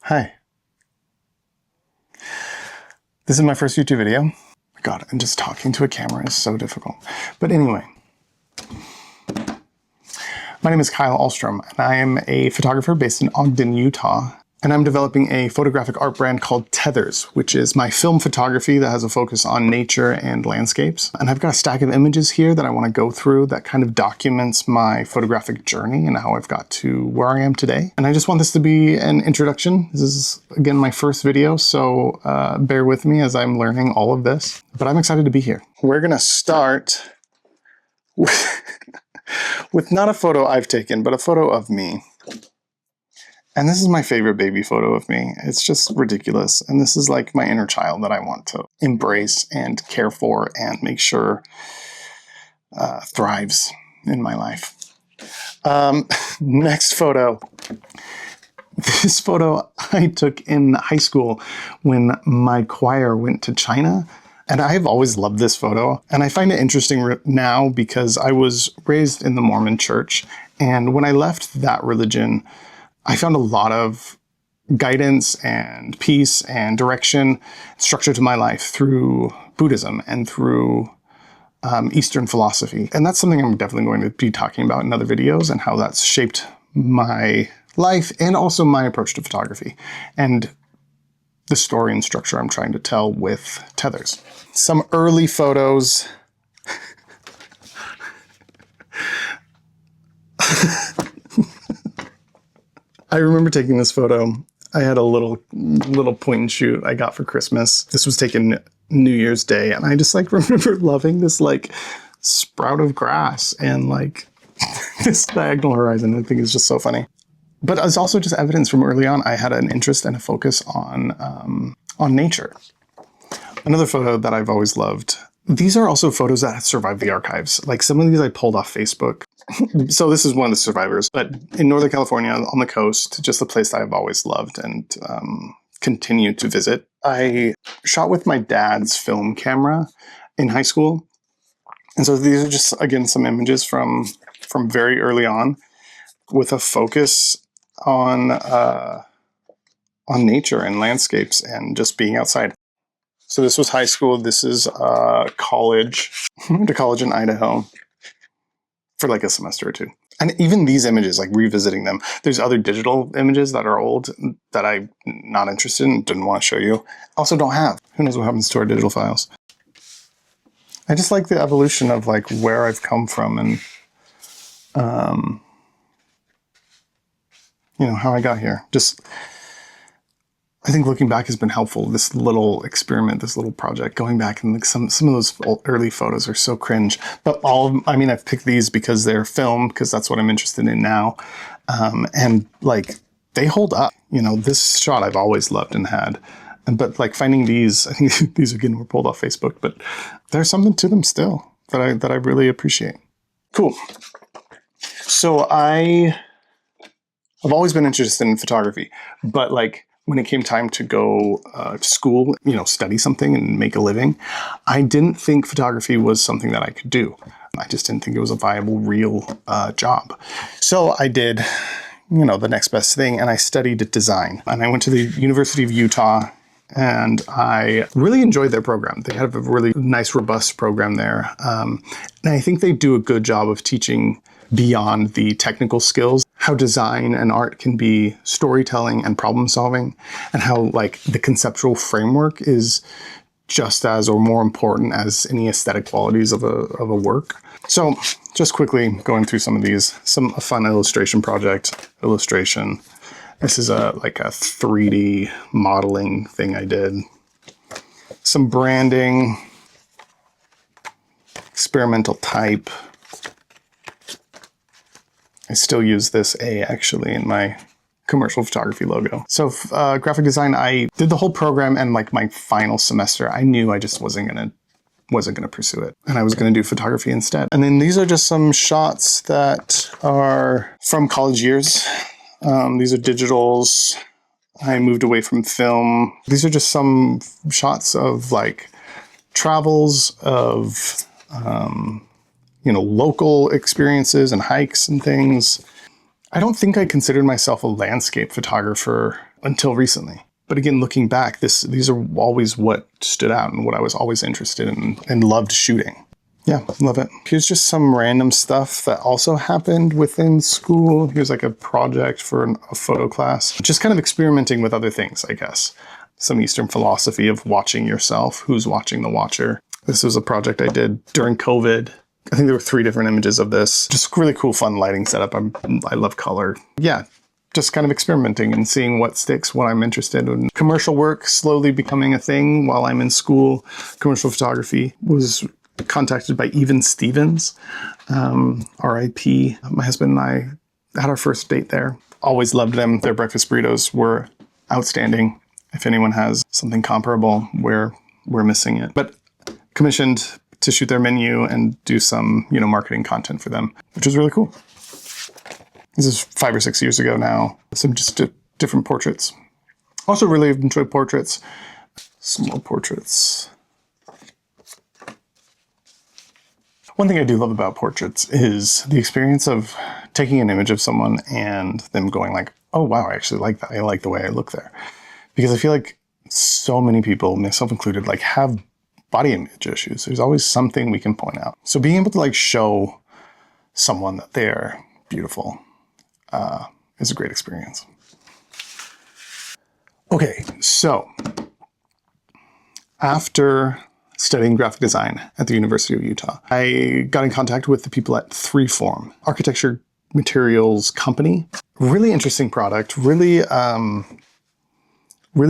Hi. This is my first YouTube video. God, and just talking to a camera is so difficult. But anyway, my name is Kyle Ahlstrom, and I am a photographer based in Ogden, Utah. And I'm developing a photographic art brand called Tethers, which is my film photography that has a focus on nature and landscapes. And I've got a stack of images here that I want to go through that kind of documents my photographic journey and how I've got to where I am today. And I just want this to be an introduction. This is, again, my first video, so bear with me as I'm learning all of this. But I'm excited to be here. We're going to start with not a photo I've taken, but a photo of me. And this is my favorite baby photo of me. It's just ridiculous. And this is like my inner child that I want to embrace and care for and make sure thrives in my life. Next photo. This photo I took in high school when my choir went to China. And I've always loved this photo. And I find it interesting now because I was raised in the Mormon church. And when I left that religion, I found a lot of guidance and peace and direction, structure to my life through Buddhism and through Eastern philosophy. And that's something I'm definitely going to be talking about in other videos and how that's shaped my life and also my approach to photography and the story and structure I'm trying to tell with Tethers. Some early photos. I remember taking this photo. I had a little point and shoot I got for Christmas. This was taken New Year's Day, and I just like remember loving this like sprout of grass and like this diagonal horizon. I think is just so funny. But it's also just evidence from early on. I had an interest and a focus on nature. Another photo that I've always loved. These are also photos that have survived the archives. Like some of these I pulled off Facebook. So this is one of the survivors, but in Northern California on the coast, just a place that I've always loved and continue to visit. I shot with my dad's film camera in high school. And so these are just, again, some images from very early on with a focus on nature and landscapes and just being outside. So this was high school. This is college. I went to college in Idaho for like a semester or two. And even these images, like revisiting them, there's other digital images that are old that I'm not interested in, didn't want to show you. Also don't have. Who knows what happens to our digital files. I just like the evolution of like where I've come from and you know, how I got here. Just, I think looking back has been helpful. This little experiment, this little project, going back and like some of those early photos are so cringe. But I've picked these because they're film, because that's what I'm interested in now. And like they hold up. You know, this shot I've always loved and had. But like finding these, I think these again were pulled off Facebook, but there's something to them still that I really appreciate. Cool. So I've always been interested in photography, but like when it came time to go to school, you know, study something and make a living, I didn't think photography was something that I could do. I just didn't think it was a viable, real job. So I did, you know, the next best thing, and I studied design. And I went to the University of Utah, and I really enjoyed their program. They have a really nice, robust program there. And I think they do a good job of teaching beyond the technical skills, how design and art can be storytelling and problem solving, and how like the conceptual framework is just as or more important as any aesthetic qualities of a work. So just quickly going through some of these, a fun illustration. This is like a 3D modeling thing I did. Some branding, experimental type. I still use this A actually in my commercial photography logo. So graphic design, I did the whole program, and like my final semester, I knew I just wasn't gonna pursue it, and I was gonna do photography instead. And then these are just some shots that are from college years. These are digitals. I moved away from film. These are just some shots of like travels of you know, local experiences and hikes and things. I don't think I considered myself a landscape photographer until recently. But again, looking back, these are always what stood out and what I was always interested in and loved shooting. Yeah, love it. Here's just some random stuff that also happened within school. Here's like a project for a photo class. Just kind of experimenting with other things, I guess. Some Eastern philosophy of watching yourself. Who's watching the watcher? This was a project I did during COVID. I think there were 3 different images of this. Just really cool, fun lighting setup. I love color. Yeah, just kind of experimenting and seeing what sticks, what I'm interested in. Commercial work slowly becoming a thing while I'm in school. Commercial photography. Was contacted by Even Stevens, RIP. My husband and I had our first date there. Always loved them. Their breakfast burritos were outstanding. If anyone has something comparable, we're missing it. But commissioned to shoot their menu and do some, marketing content for them, which was really cool. This is 5 or 6 years ago now. Some just different portraits. Also really enjoy portraits. Some more portraits. One thing I do love about portraits is the experience of taking an image of someone and them going like, oh wow, I actually like that. I like the way I look there. Because I feel like so many people, myself included, like have body image issues. There's always something we can point out. So being able to like show someone that they're beautiful is a great experience. Okay, so after studying graphic design at the University of Utah, I got in contact with the people at Freeform, architecture materials company. Really interesting product, really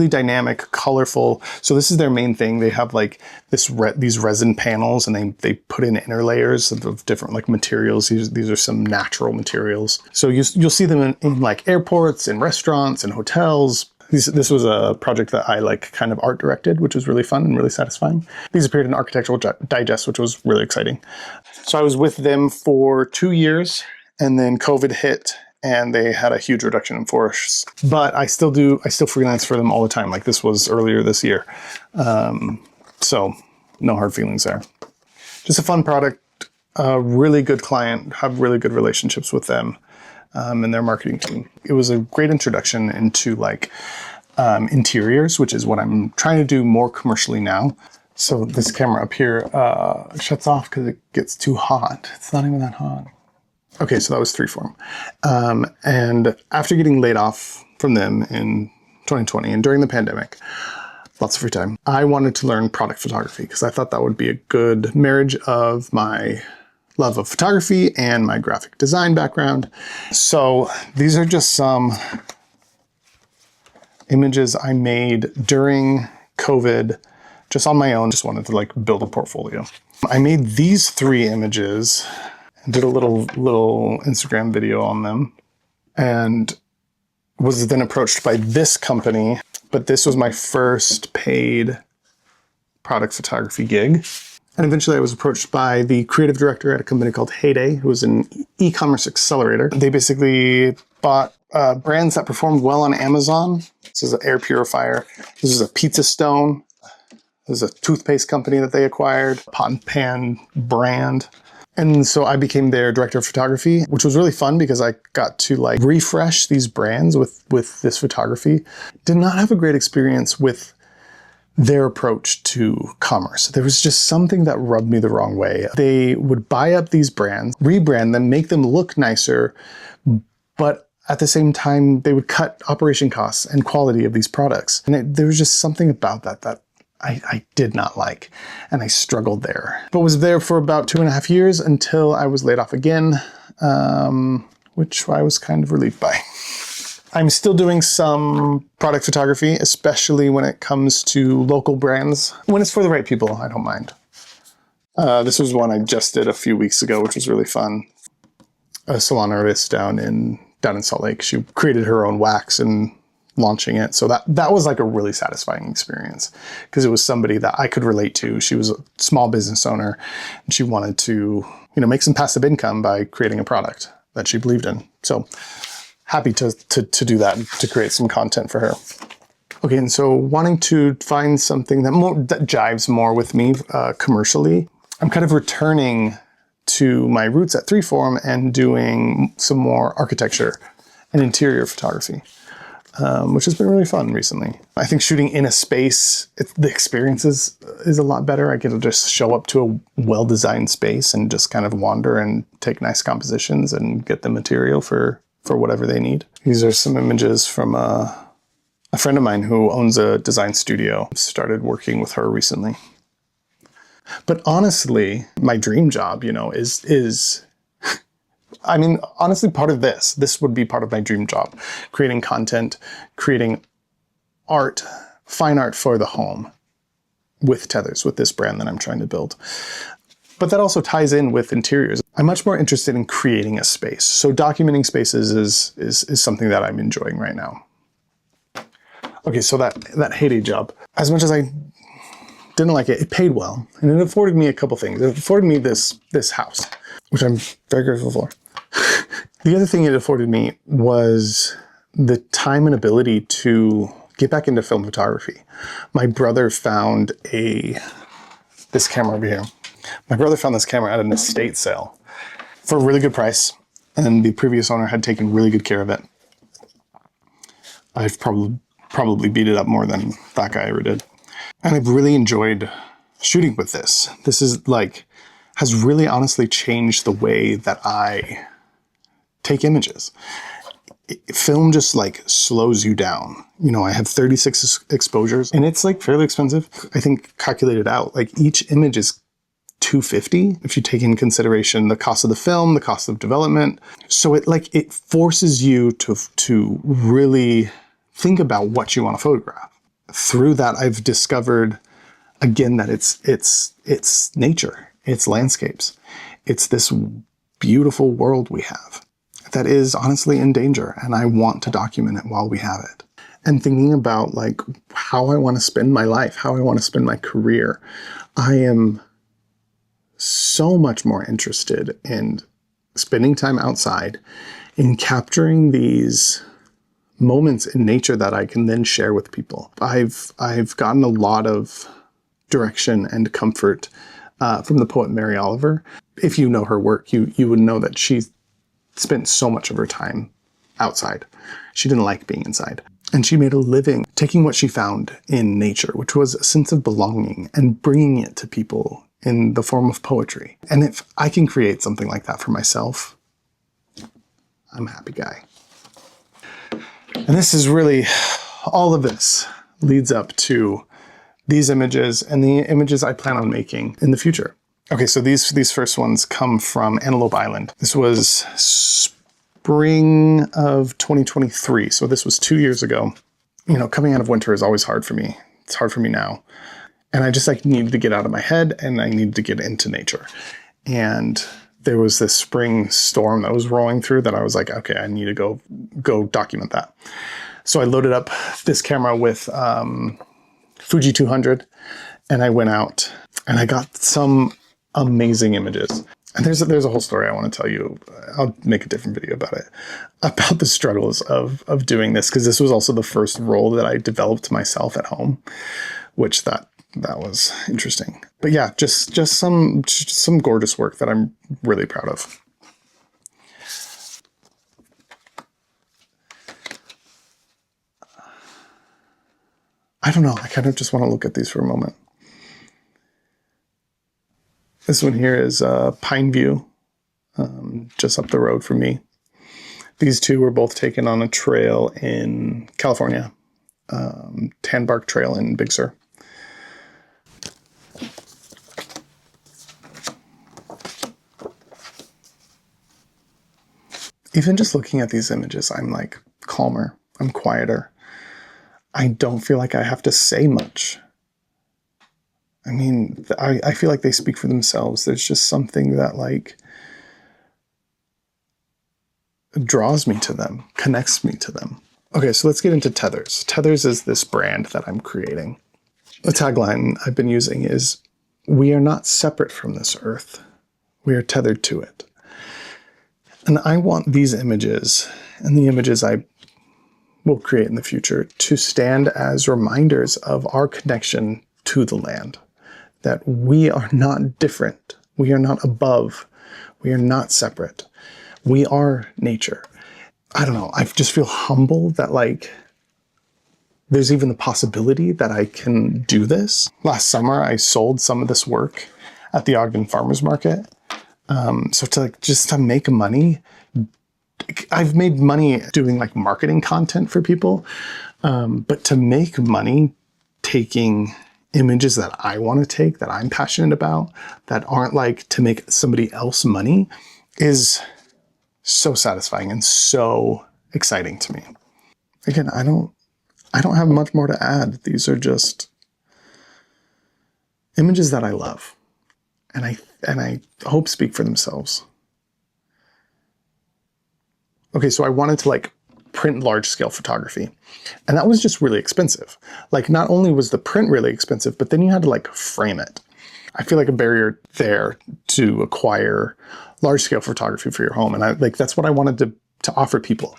dynamic, colorful. So this is their main thing. They have like these resin panels, and they put in inner layers of different like materials. These are some natural materials. So you'll see them in like airports, in restaurants, and hotels. This was a project that I like kind of art directed, which was really fun and really satisfying. These appeared in Architectural Digest, which was really exciting. So I was with them for 2 years, and then COVID hit and they had a huge reduction in force. But I still freelance for them all the time. Like this was earlier this year. So no hard feelings there. Just a fun product, a really good client, have really good relationships with them. And their marketing team. It was a great introduction into like interiors, which is what I'm trying to do more commercially now. So this camera up here shuts off because it gets too hot. It's not even that hot. Okay, so that was Freeform. And after getting laid off from them in 2020 and during the pandemic, lots of free time, I wanted to learn product photography because I thought that would be a good marriage of my love of photography and my graphic design background. So these are just some images I made during COVID, just on my own. Just wanted to like build a portfolio. I made these 3 images and did a little Instagram video on them, and was then approached by this company. But this was my first paid product photography gig. And eventually I was approached by the creative director at a company called Heyday, who was an e-commerce accelerator. They basically bought brands that performed well on Amazon. This is an air purifier. This is a pizza stone. This is a toothpaste company that they acquired, pot and pan brand. And so I became their director of photography, which was really fun because I got to like refresh these brands with this photography. Did not have a great experience with their approach to commerce. There was just something that rubbed me the wrong way. They would buy up these brands, rebrand them, make them look nicer, but at the same time, they would cut operation costs and quality of these products. And there was just something about that I did not like, and I struggled there. But was there for about 2.5 years until I was laid off again, which I was kind of relieved by. I'm still doing some product photography, especially when it comes to local brands. When it's for the right people, I don't mind. This was one I just did a few weeks ago, which was really fun. A salon artist down in Salt Lake. She created her own wax and launching it. So that was like a really satisfying experience because it was somebody that I could relate to. She was a small business owner and she wanted to, make some passive income by creating a product that she believed in. So happy to do that, to create some content for her. Okay, and so wanting to find something that jives more with me commercially, I'm kind of returning to my roots at Freeform and doing some more architecture and interior photography, which has been really fun recently. I think shooting in a space, the experience is a lot better. I get to just show up to a well-designed space and just kind of wander and take nice compositions and get the material for whatever they need. These are some images from a friend of mine who owns a design studio. Started working with her recently. But honestly, my dream job, is I mean, honestly, part of this would be part of my dream job. Creating content, creating art, fine art for the home with Tethers, with this brand that I'm trying to build. But that also ties in with interiors. I'm much more interested in creating a space. So documenting spaces is something that I'm enjoying right now. Okay, so that heyday job, as much as I didn't like it, it paid well, and it afforded me a couple things. It afforded me this house, which I'm very grateful for. The other thing it afforded me was the time and ability to get back into film photography. My brother found this camera over here. My brother found this camera at an estate sale for a really good price, and the previous owner had taken really good care of it. I've probably beat it up more than that guy ever did. And I've really enjoyed shooting with this. This has really honestly changed the way that I take images. Film just slows you down. I have 36 exposures, and it's fairly expensive. I think calculated out, each image is $250 if you take in consideration the cost of the film, the cost of development. So it forces you to really think about what you want to photograph. Through that, I've discovered again that it's nature, it's landscapes, it's this beautiful world we have that is honestly in danger, and I want to document it while we have it. And thinking about how I want to spend my life, how I want to spend my career, I am so much more interested in spending time outside, in capturing these moments in nature that I can then share with people. I've gotten a lot of direction and comfort from the poet Mary Oliver. If you know her work, you would know that she spent so much of her time outside. She didn't like being inside. And she made a living taking what she found in nature, which was a sense of belonging, and bringing it to people in the form of poetry. And if I can create something like that for myself, I'm a happy guy. And this is really, all of this leads up to these images and the images I plan on making in the future. Okay, so these first ones come from Antelope Island. This was spring of 2023, so this was 2 years ago. Coming out of winter is always hard for me. It's hard for me now. And I just needed to get out of my head, and I needed to get into nature. And there was this spring storm that was rolling through that I was like, okay, I need to go document that. So I loaded up this camera with Fuji 200, and I went out and I got some amazing images. And there's a whole story I want to tell you. I'll make a different video about it, about the struggles of doing this, because this was also the first roll that I developed myself at home, which that was interesting. But yeah, just some gorgeous work that I'm really proud of. I don't know, I kind of just want to look at these for a moment. This one here is Pine View, just up the road from me. These two were both taken on a trail in California, Tan Bark Trail in Big Sur. Even just looking at these images, I'm calmer, I'm quieter. I don't feel like I have to say much. I mean, I feel like they speak for themselves. There's just something that draws me to them, connects me to them. Okay, so let's get into Tethers. Tethers is this brand that I'm creating. The tagline I've been using is, "We are not separate from this earth. We are tethered to it." And I want these images and the images I will create in the future to stand as reminders of our connection to the land. That we are not different. We are not above. We are not separate. We are nature. I don't know, I just feel humbled that like there's even the possibility that I can do this. Last summer, I sold some of this work at the Ogden Farmers Market. So to like, just to make money, I've made money doing like marketing content for people. But to make money taking images that I want to take, that I'm passionate about, that aren't like to make somebody else money, is so satisfying and so exciting to me. Again, I don't have much more to add. These are just images that I love, and I hope speak for themselves. Okay, so I wanted to like print large scale photography, and that was just really expensive. Like, not only was the print really expensive, but then you had to like frame it. I feel like a barrier there to acquire large scale photography for your home, and that's what I wanted to offer people.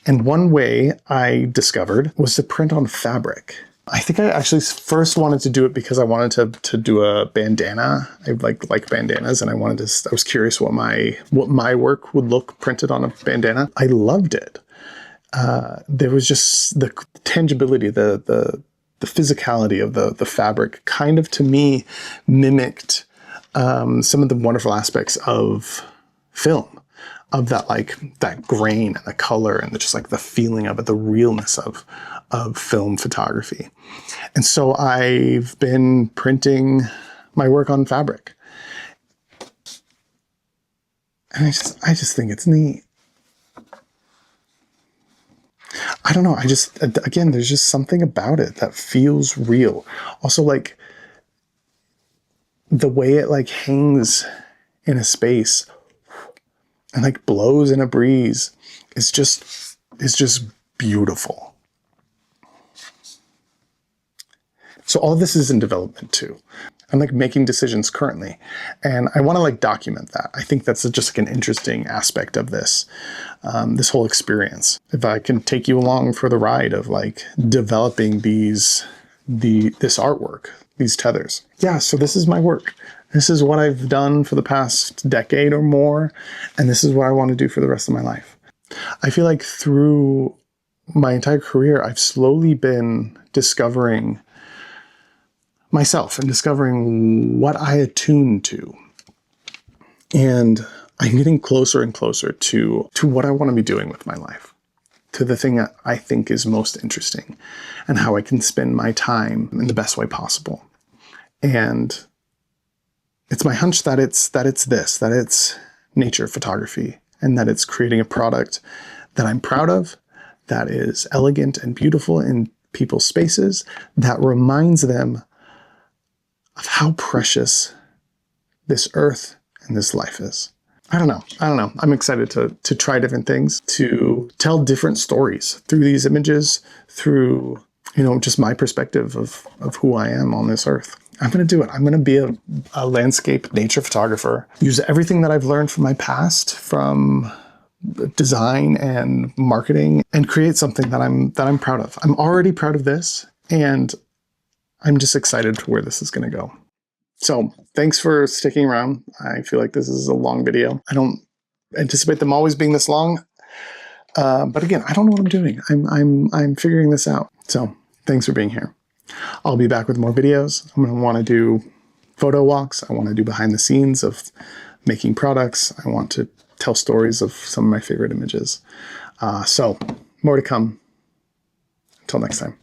And one way I discovered was to print on fabric. I think I actually first wanted to do it because I wanted to do a bandana. I like bandanas, and I was curious what my work would look printed on a bandana. I loved it. There was just the tangibility, the physicality of the fabric kind of, to me, mimicked some of the wonderful aspects of film, of that grain and the color and just like the feeling of it, the realness of film photography. And so I've been printing my work on fabric. And I just think it's neat. I don't know. Again, there's just something about it that feels real. Also, like the way it like hangs in a space and like blows in a breeze is just beautiful. So all of this is in development too. I'm like making decisions currently, and I want to like document that. I think that's just like an interesting aspect of this whole experience. If I can take you along for the ride of like developing this artwork, these tethers. Yeah, so this is my work. This is what I've done for the past decade or more, and this is what I want to do for the rest of my life. I feel like through my entire career, I've slowly been discovering myself and discovering what I attune to. And I'm getting closer and closer to what I want to be doing with my life, to the thing that I think is most interesting and how I can spend my time in the best way possible. And it's my hunch that it's nature photography, and that it's creating a product that I'm proud of, that is elegant and beautiful in people's spaces, that reminds them of how precious this earth and this life is. I don't know. I'm excited to try different things, to tell different stories through these images, through, just my perspective of who I am on this earth. I'm going to do it. I'm going to be a landscape nature photographer. Use everything that I've learned from my past, from design and marketing, and create something that I'm proud of. I'm already proud of this, and I'm just excited to where this is going to go. So thanks for sticking around. I feel like this is a long video. I don't anticipate them always being this long. But again, I don't know what I'm doing. I'm figuring this out. So thanks for being here. I'll be back with more videos. I'm going to want to do photo walks. I want to do behind the scenes of making products. I want to tell stories of some of my favorite images. So more to come. Until next time.